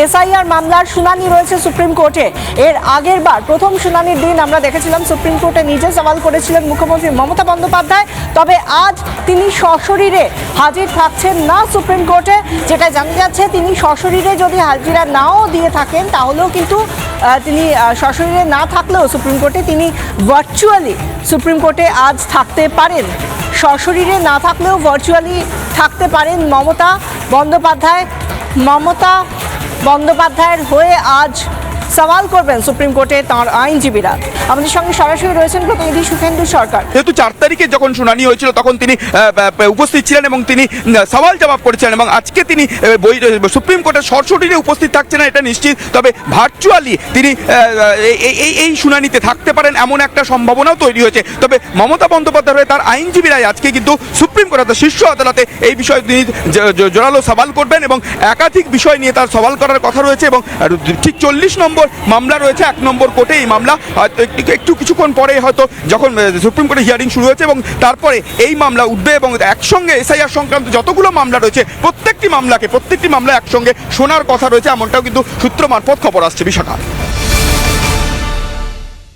SIR মামলার শুনানি রয়েছে সুপ্রিম কোর্টে। এর আগের বার প্রথম শুনানির দিন আমরা দেখেছিলাম সুপ্রিম কোর্টে নিজে সওয়াল করেছিলেন মুখ্যমন্ত্রী মমতা বন্দ্যোপাধ্যায়। তবে আজ তিনি সশরীরে হাজির থাকছেন না সুপ্রিম কোর্টে। যেটা জানা যাচ্ছে তিনি সশরীরে যদি হাজিরা নাও দিয়ে থাকেন তাহলেও কিন্তু তিনি সশরীরে না থাকলেও সুপ্রিম কোর্টে তিনি ভার্চুয়ালি সুপ্রিম কোর্টে আজ থাকতে পারেন। সশরীরে না থাকলেও ভার্চুয়ালি থাকতে পারেন মমতা বন্দ্যোপাধ্যায়ের হয়ে আজ সওয়াল করবেন সুপ্রিম কোর্টে তাঁর আইনজীবীরা। আমাদের সঙ্গে সরাসরি রয়েছেন প্রতিনিধি সুখেন্দু সরকার। যেহেতু 4 তারিখে যখন শুনানি হয়েছিল তখন তিনি উপস্থিত ছিলেন এবং তিনি সওয়াল জবাব করেছিলেন এবং আজকে তিনি সুপ্রিম কোর্টে সরাসরি উপস্থিত থাকছেন না এটা নিশ্চিত। তবে ভার্চুয়ালি তিনি এই শুনানিতে থাকতে পারেন এমন একটা সম্ভাবনাও তৈরি হয়েছে। তবে মমতা বন্দ্যোপাধ্যায় হয়ে তার আইনজীবীরাই আজকে কিন্তু সুপ্রিম কোর্ট শীর্ষ আদালতে এই বিষয়ে তিনি জোরালো সওয়াল করবেন এবং একাধিক বিষয় নিয়ে তার সওয়াল করার কথা রয়েছে এবং ঠিক 40 নম্বর মামলা রয়েছে 1 নম্বর কোর্টে। এই মামলা একটু কিছুক্ষণ পরে হয়তো যখন সুপ্রিম কোর্টে হিয়ারিং শুরু হয়েছে এবং তারপরে এই মামলা উঠবে এবং একসঙ্গে এসআইআর সংক্রান্ত যতগুলো মামলা রয়েছে প্রত্যেকটি মামলা একসঙ্গে শোনার কথা রয়েছে এমনটাও কিন্তু সূত্র মারফত খবর আসছে। বিশাখা।